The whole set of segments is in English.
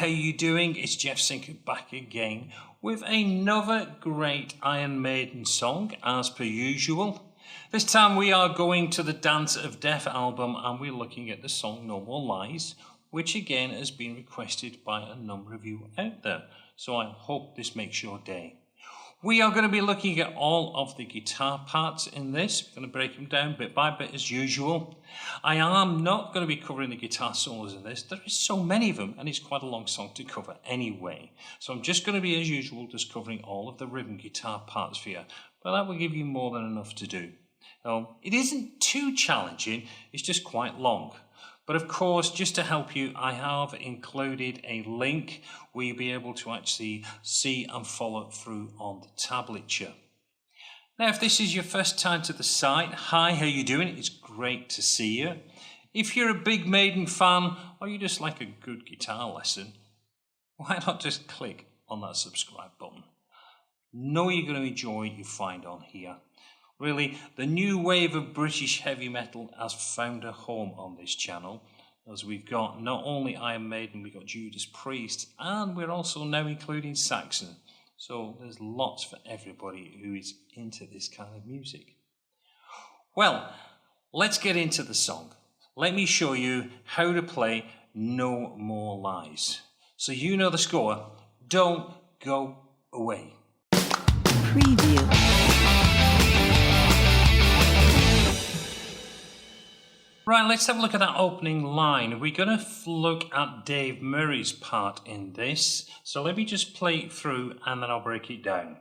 you doing? It's Jeff Sinker back again with another great Iron Maiden song as per usual. This time we are going to the Dance of Death album and we're looking at the song No More Lies, which again has been requested by a number of you out there. So I hope this makes your day. We are going to be looking at all of the guitar parts in this. We're going to break them down bit by bit as usual. I am not going to be covering the guitar solos in this. There is so many of them and it's quite a long song to cover anyway. So I'm just going to be as usual just covering all of the rhythm guitar parts for you. But that will give you more than enough to do. It isn't too challenging, it's just quite long. But of course, just to help you, I have included a link where you'll be able to actually see and follow through on the tablature. Now, if this is your first time to the site, hi, how you doing? It's great to see you. If you're a big Maiden fan or you just like a good guitar lesson, why not just click on that subscribe button? Know you're going to enjoy what you find on here. Really, the new wave of British heavy metal has found a home on this channel, as we've got not only Iron Maiden, we've got Judas Priest, and we're also now including Saxon. So there's lots for everybody who is into this kind of music. Well, let's get into the song. Let me show you how to play No More Lies. So you know the score. Don't go away. Preview. Right, let's have a look at that opening line. We're going to look at Dave Murray's part in this. So let me just play it through and then I'll break it down.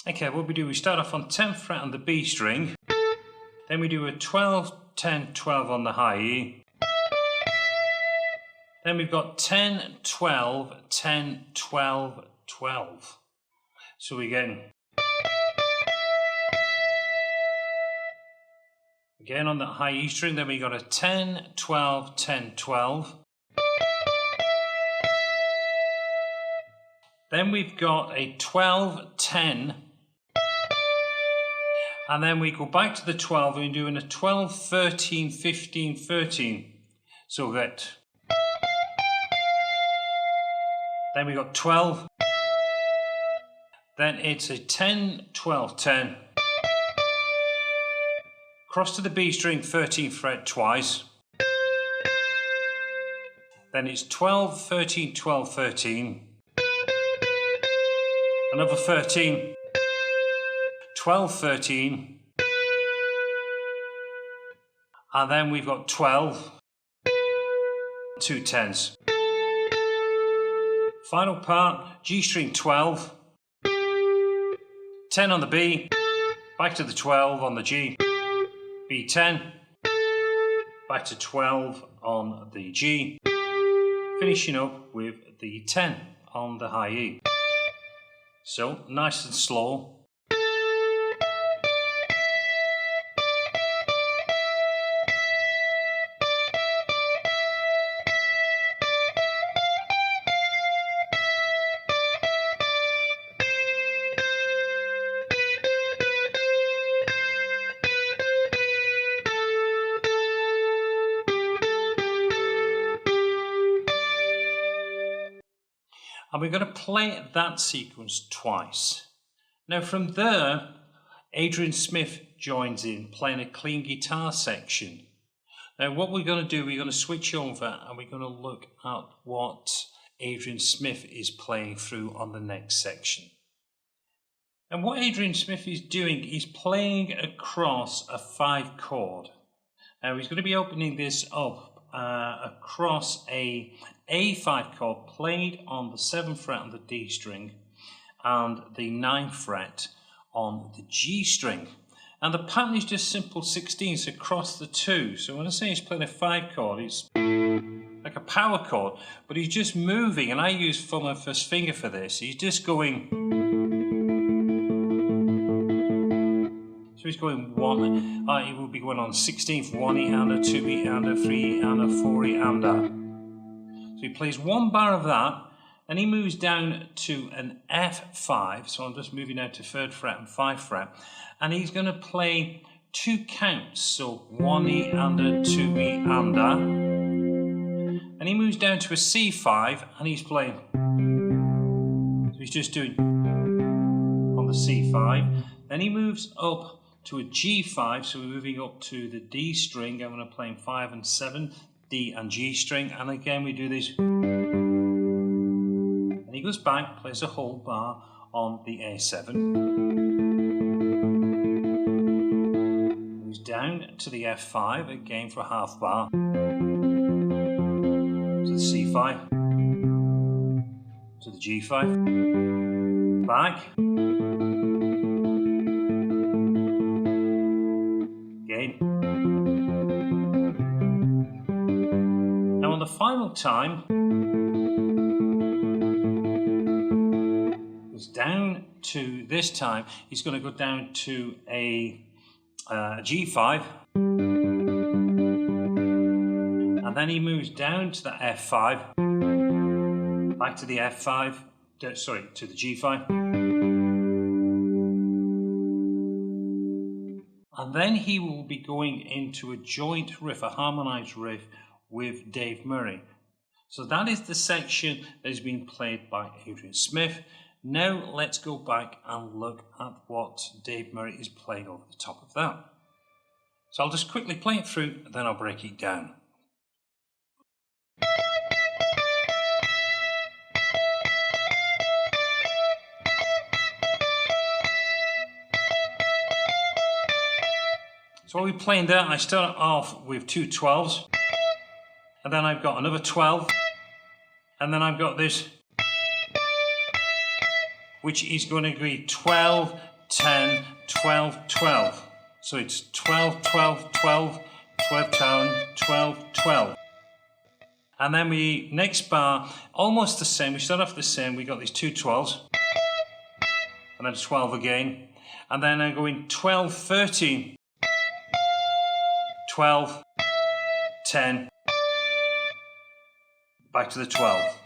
Okay, what we do, we start off on 10th fret on the B string. Then we do a 12, 10, 12 on the high E. Then we've got 10, 12, 10, 12, 12. So we get again on that high E string, then we got a 10, 12, 10, 12. Then we've got a 12, 10. And then we go back to the 12 and we're doing a 12, 13, 15, 13. So that. Then we got 12. Then it's a 10, 12, 10. Cross to the B string, 13th fret twice. Then it's 12, 13, 12, 13. Another 13. 12, 13, and then we've got 12, 2 10s. Final part, G string 12, 10 on the B, back to the 12 on the G, B10, back to 12 on the G, finishing up with the 10 on the high E. So, nice and slow. And we're going to play that sequence twice. Now from there, Adrian Smith joins in playing a clean guitar section. Now what we're going to do, we're going to switch over and we're going to look at what Adrian Smith is playing through on the next section. And what Adrian Smith is doing is playing across a 5 chord. Now he's going to be opening this up across a A5 chord played on the 7th fret on the D string and the 9th fret on the G string. And the pattern is just simple 16ths across the two. So when I say he's playing a 5 chord, it's like a power chord, but he's just moving, and I use thumb and first finger for this. He's just going. So he's going one, he will be going on 16th, 1 E and a 2 E and a 3 E and a 4 E and a. So he plays one bar of that, then he moves down to an F5, so I'm just moving down to 3rd fret and 5th fret, and he's going to play 2 counts, so 1E and a 2E and a. And he moves down to a C5 and he's playing. So he's just doing on the C5. Then he moves up to a G5, so we're moving up to the D string. I'm going to play 5 and 7, D and G string, and again we do this. And he goes back, plays a whole bar on the A7. Moves down to the F5, again for a half bar. To the C5, to the G5, back, again. Now on the final time, goes down to this time, he's going to go down to a G5. And then he moves down to the F5, back to the F5, sorry, to the G5. And then he will be going into a joint riff, a harmonized riff with Dave Murray. So that is the section that is being played by Adrian Smith. Now let's go back and look at what Dave Murray is playing over the top of that. So I'll just quickly play it through, and then I'll break it down. So while we're playing that, I start off with 2 12s, and then I've got another 12, and then I've got this, which is going to be 12, 10, 12, 12. So it's 12, 12, 12, 12, 10, 12, 12. And then we, next bar, almost the same, we start off the same, we got these 2 12s, and then 12 again, and then I'm going 12, 13, 12, 10, back to the 12.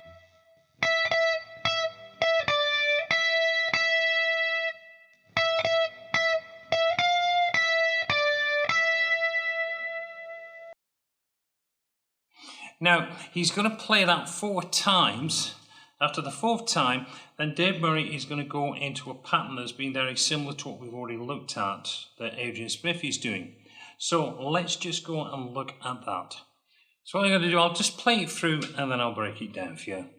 Now, he's going to play that 4 times. After the 4th time, then Dave Murray is going to go into a pattern that's been very similar to what we've already looked at, that Adrian Smith is doing. So let's just go and look at that. So what I'm going to do, I'll just play it through and then I'll break it down for you.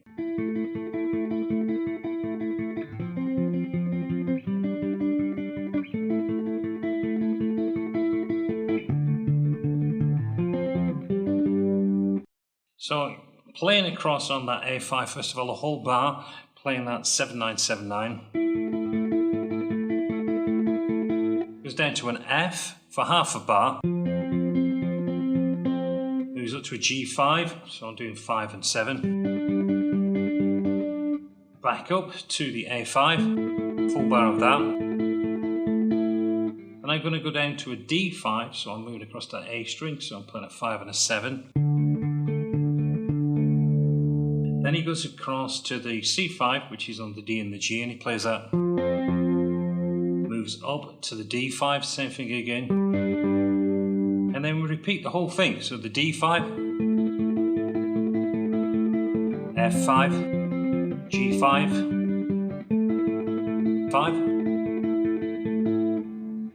So playing across on that A5, first of all, the whole bar, playing that 7979. Goes down to an F for half a bar. Moves up to a G5, so I'm doing 5 and 7. Back up to the A5, full bar of that. And I'm going to go down to a D5, so I'm moving across that A string, so I'm playing a 5 and a 7. Then he goes across to the C5, which is on the D and the G, and he plays that. Moves up to the D5, same thing again. And then we repeat the whole thing. So the D5, F5, G5, 5,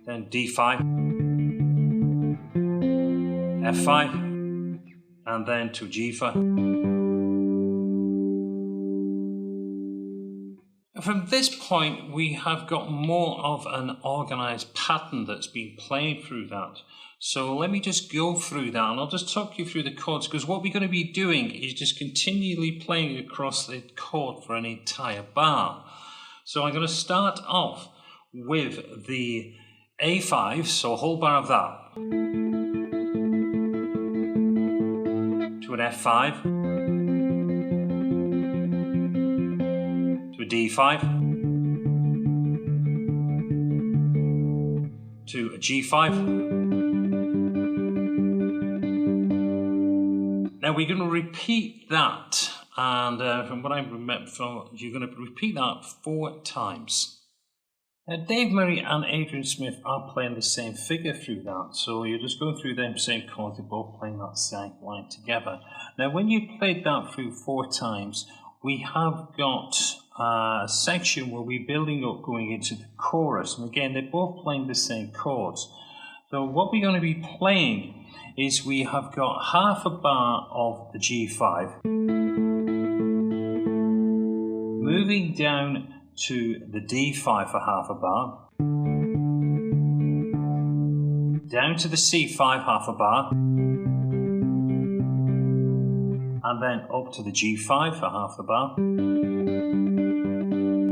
then D5, F5, and then to G5. From this point, we have got more of an organised pattern that's been playing through that. So let me just go through that and I'll just talk you through the chords, because what we're going to be doing is just continually playing across the chord for an entire bar. So I'm going to start off with the A5, so a whole bar of that, to an F5, to a D5, to a G5. Now Now we're going to repeat that, and from what I remember, you're going to repeat that 4 times. Now Dave Murray and Adrian Smith are playing the same figure through that, so you're just going through them same chords, they're both playing that same line together. Now when you played that through 4 times, we have got a section where we're building up going into the chorus, and again they're both playing the same chords. So what we're going to be playing is we have got half a bar of the G5, moving down to the D5 for half a bar, down to the C5 half a bar, and then up to the G5 for half a bar, and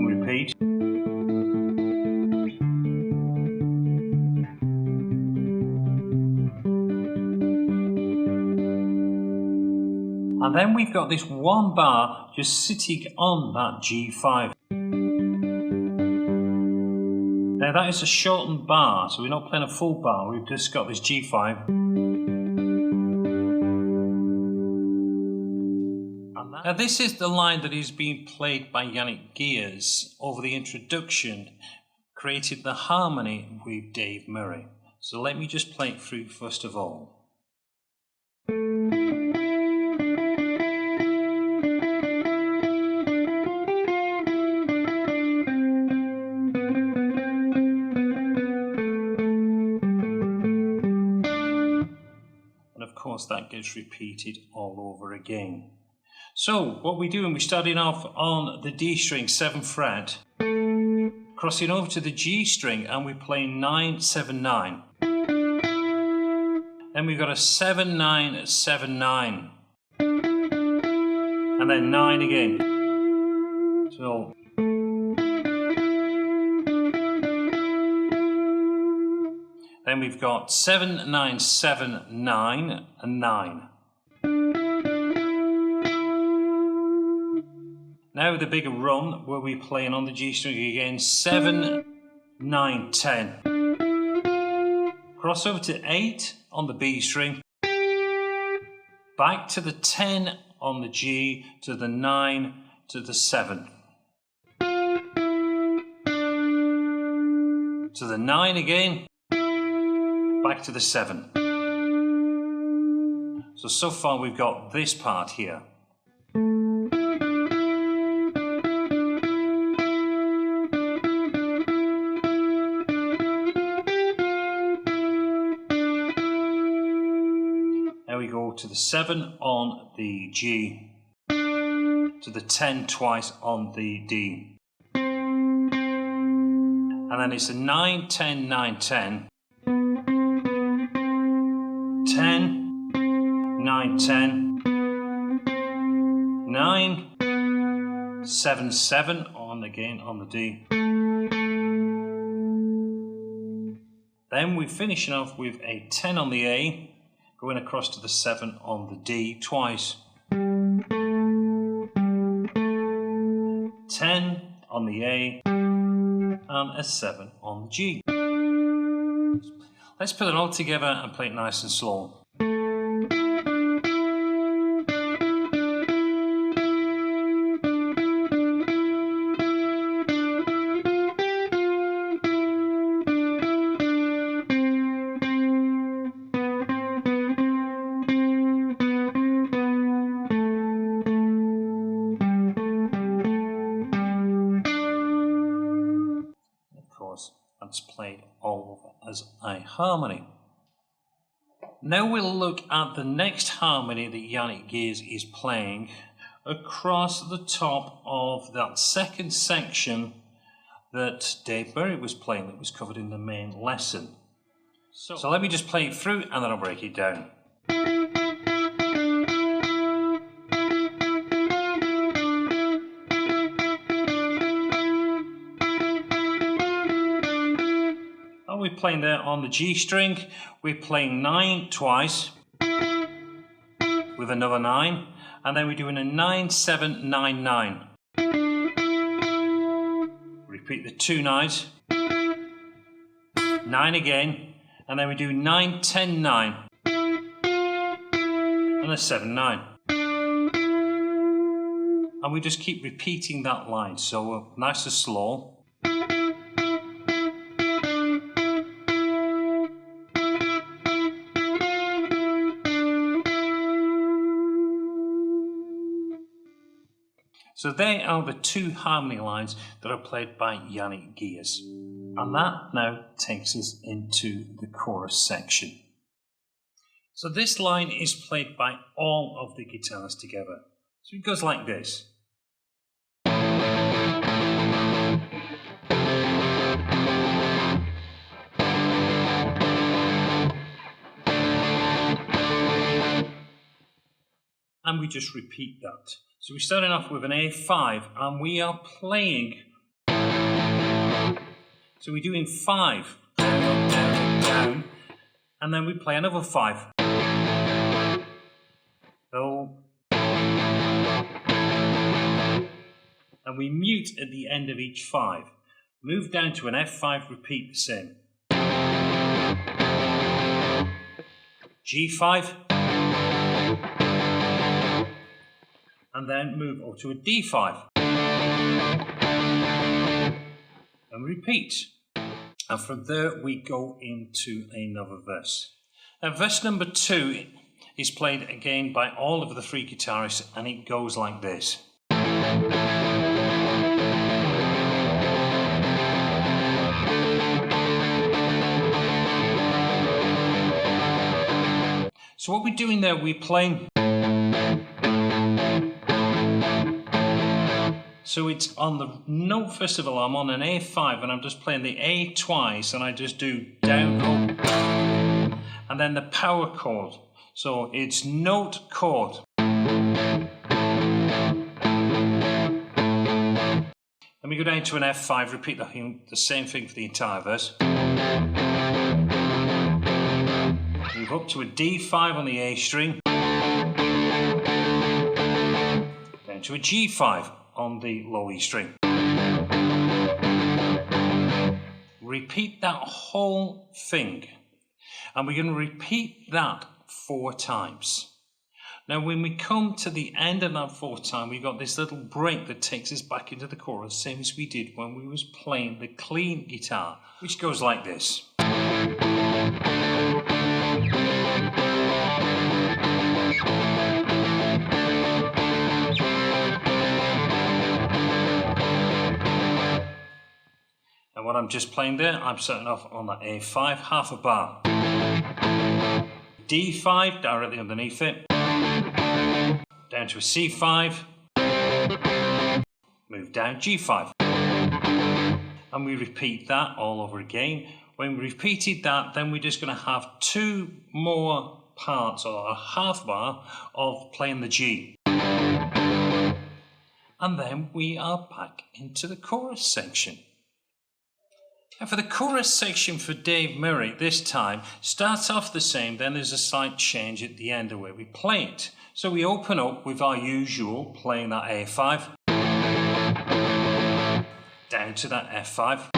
repeat. And then we've got this 1 bar just sitting on that G5. Now that is a shortened bar, so we're not playing a full bar, we've just got this G5. Now this is the line that is being played by Yannick Gears over the introduction, created the harmony with Dave Murray. So let me just play it through first of all. Of course that gets repeated all over again. So what we're doing, we're starting off on the D string 7th fret, crossing over to the G string, and we're playing 9 7 9. Then we've got a 7 9 7 9, and then 9 again. So then we've got 7 9 7 9 and 9. Now the bigger run where we're playing on the G string again, 7 9 10. Cross over to 8 on the B string, back to the 10 on the G, to the 9, to the 7. To the 9 again, back to the 7. So far we've got this part here. Now we go to the 7 on the G, to the 10 twice on the D. And then it's a 9 10 9 10. 10, 9, 10, 9, 7, 7 on again on the D. Then we're finishing off with a 10 on the A, going across to the 7 on the D twice. 10 on the A and a 7 on the G. Let's put it all together and play it nice and slow. That's played all over as a harmony. Now we'll look at the next harmony that Yannick Gears is playing across the top of that second section that Dave Murray was playing, that was covered in the main lesson. So let me just play it through and then I'll break it down. We're playing there on the G string, we're playing 9 twice with another 9, and then we're doing a 9 7 9 9. Repeat the 2 9s, 9 again, and then we do 9 10 9 and a 7 9. And we just keep repeating that line, so nice and slow. So they are the two harmony lines that are played by Yannick Gears. And that now takes us into the chorus section. So this line is played by all of the guitars together. So it goes like this. And we just repeat that. So we're starting off with an A5 and we are playing. So we're doing 5, down, up, down, up, down, and then we play another 5. So, and we mute at the end of each 5. Move down to an F5, repeat the same. G5. And then move up to a D5. And repeat. And from there we go into another verse. Now verse number 2 is played again by all of the 3 guitarists and it goes like this. So what we're doing there, we're playing. So it's on the note, first of all, I'm on an A5 and I'm just playing the A twice and I just do down, up, and then the power chord. So it's note, chord. And we go down to an F5, repeat the same thing for the entire verse. Move up to a D5 on the A string. Down to a G5. On the low E string. Repeat that whole thing. And we're going to repeat that 4 times. Now when we come to the end of that 4th time, we've got this little break that takes us back into the chorus, same as we did when we was playing the clean guitar, which goes like this. And what I'm just playing there, I'm starting off on that A5, half a bar. D5 directly underneath it. Down to a C5. Move down G5. And we repeat that all over again. When we repeated that, then we're just going to have 2 more parts, or a half bar, of playing the G. And then we are back into the chorus section. And for the chorus section for Dave Murray this time, starts off the same, then there's a slight change at the end of where we play it. So we open up with our usual, playing that A5, down to that F5,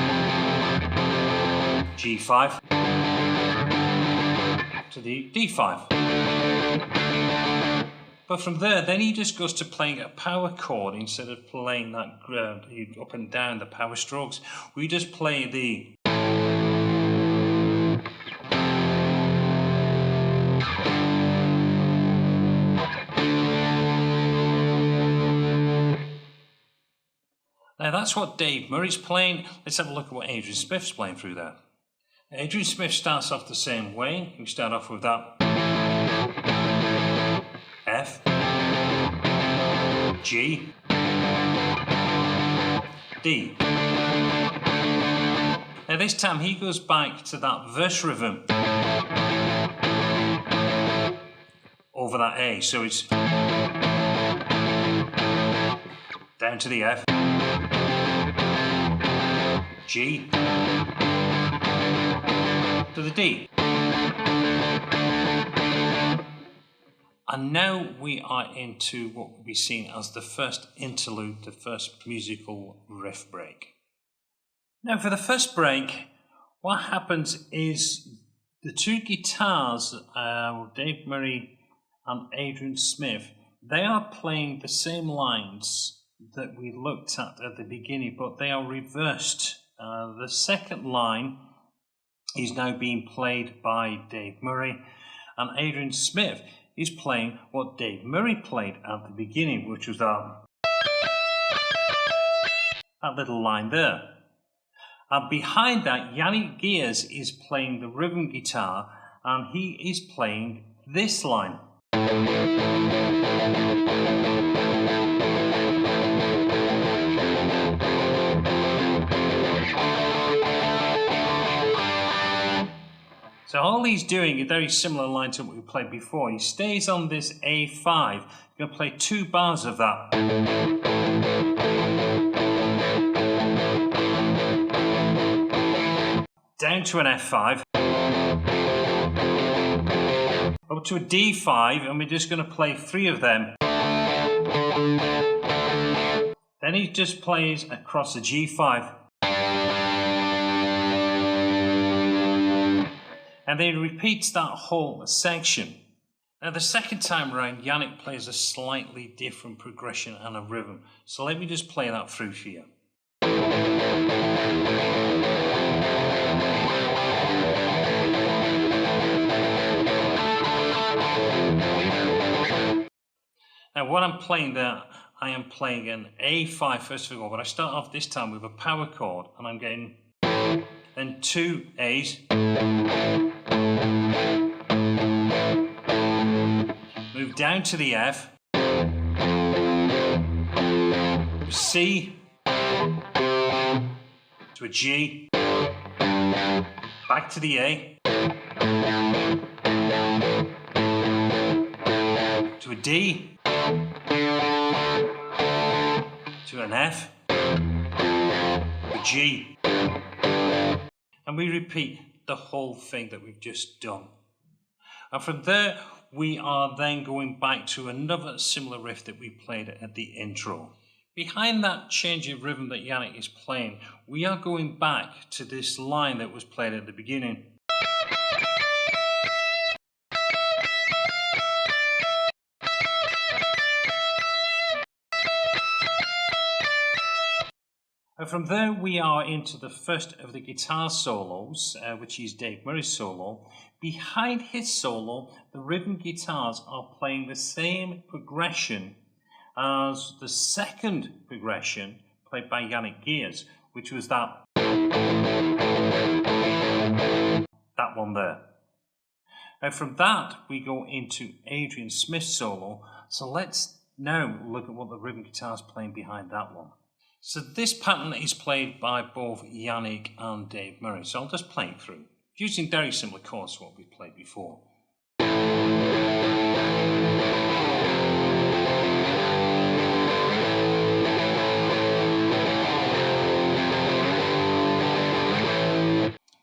G5, to the D5. But from there, then he just goes to playing a power chord instead of playing that up and down the power strokes. We just play the. Now that's what Dave Murray's playing. Let's have a look at what Adrian Smith's playing through there. Adrian Smith starts off the same way. We start off with that. F, G, D. Now this time he goes back to that verse rhythm over that A, so it's down to the F, G, to the D. And now we are into what will be seen as the first interlude, the first musical riff break. Now for the first break, what happens is the 2 guitars, Dave Murray and Adrian Smith, they are playing the same lines that we looked at the beginning, but they are reversed. The second line is now being played by Dave Murray, and Adrian Smith is playing what Dave Murray played at the beginning, which was that little line there. And behind that, Yannick Gears is playing the rhythm guitar, and he is playing this line. So all he's doing is very similar line to what we played before. He stays on this A5. He's going to play 2 bars of that. Down to an F5. Up to a D5, and we're just going to play 3 of them. Then he just plays across a G5. And then he repeats that whole section. Now the second time around, Yannick plays a slightly different progression and a rhythm. So let me just play that through for you. Now what I'm playing there, I am playing an A5 first of all, but I start off this time with a power chord, and I'm getting then 2 A's, move down to the F, C, to a G, back to the A, to a D, to an F, a G, and we repeat the whole thing that we've just done. And from there, we are then going back to another similar riff that we played at the intro. Behind that change of rhythm that Yannick is playing, we are going back to this line that was played at the beginning. And from there we are into the first of the guitar solos, which is Dave Murray's solo. Behind his solo, the rhythm guitars are playing the same progression as the second progression played by Yannick Gears, which was that one there. And from that we go into Adrian Smith's solo. So let's now look at what the rhythm guitar is playing behind that one. So this pattern is played by both Yannick and Dave Murray. So I'll just play it through, using very similar chords to what we played before.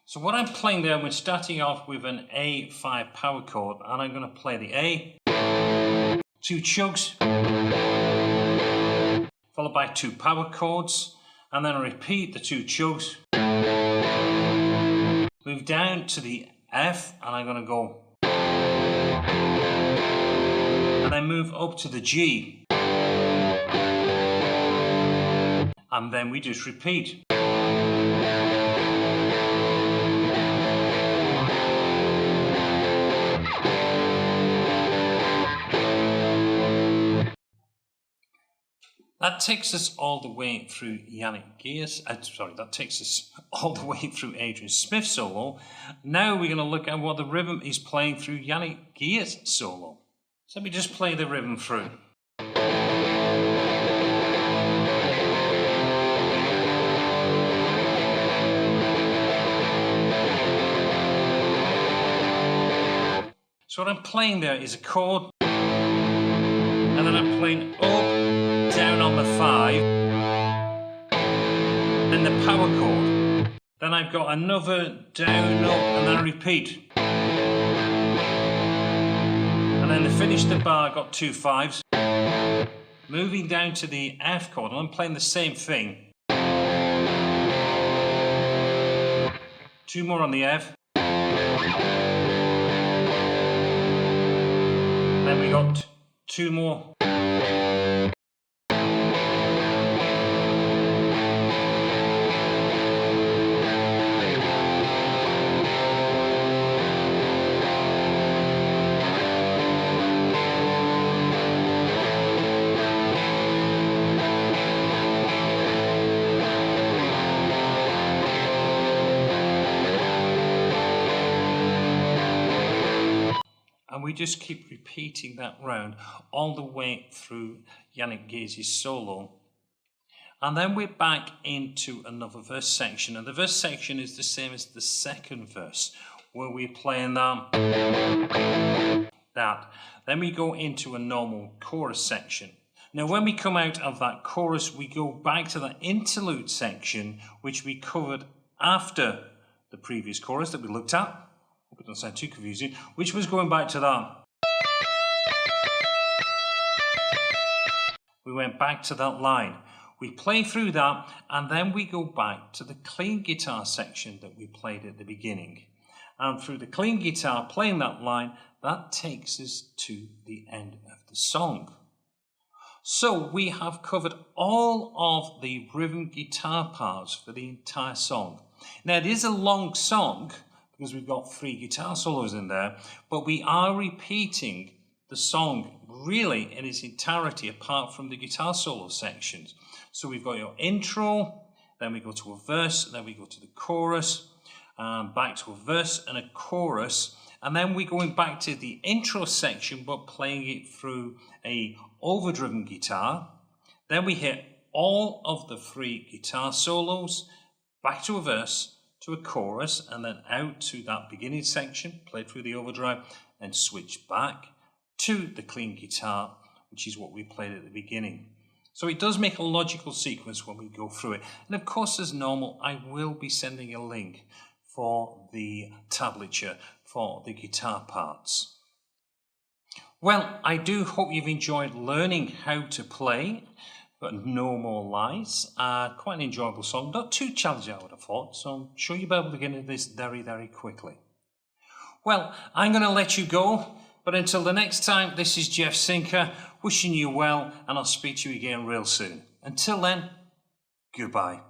So what I'm playing there, we're starting off with an A5 power chord, and I'm going to play the A, 2 chugs, followed by 2 power chords, and then I repeat the 2 chugs, move down to the F, and I'm going to go, and then move up to the G, and then we just repeat. That takes us all the way through Yannick Gears. That takes us all the way through Adrian Smith's solo. Now we're going to look at what the rhythm is playing through Yannick Gears' solo. So let me just play the rhythm through. So what I'm playing there is a chord, and then I'm playing up, down on the 5, then the power chord, then I've got another down, up, and then I repeat, and then to finish the bar I've got 2 5s, moving down to the F chord, and I'm playing the same thing, 2 more on the F, then we got 2 more And we just keep repeating that round all the way through Yannick Gaze's solo. And then we're back into another verse section. And the verse section is the same as the second verse, where we're playing that. Then we go into a normal chorus section. Now, when we come out of that chorus, we go back to the interlude section, which we covered after the previous chorus that we looked at. Hope it doesn't sound too confusing, which was going back to that. We went back to that line. We play through that, and then we go back to the clean guitar section that we played at the beginning. And through the clean guitar playing that line, that takes us to the end of the song. So we have covered all of the rhythm guitar parts for the entire song. Now, it is a long song, because we've got 3 guitar solos in there, but we are repeating the song really in its entirety apart from the guitar solo sections. So we've got your intro, then we go to a verse, then we go to the chorus, back to a verse and a chorus, and then we're going back to the intro section but playing it through a overdriven guitar. Then we hit all of the 3 guitar solos, back to a verse, to a chorus, and then out to that beginning section, play through the overdrive, and switch back to the clean guitar, which is what we played at the beginning. So it does make a logical sequence when we go through it. And of course, as normal, I will be sending a link for the tablature for the guitar parts. Well, I do hope you've enjoyed learning how to play but No More Lies. Quite an enjoyable song, not too challenging I would have thought, so I'm sure you'll be able to get into this very, very quickly. Well, I'm going to let you go, but until the next time, this is Jeff Sinker, wishing you well, and I'll speak to you again real soon. Until then, goodbye.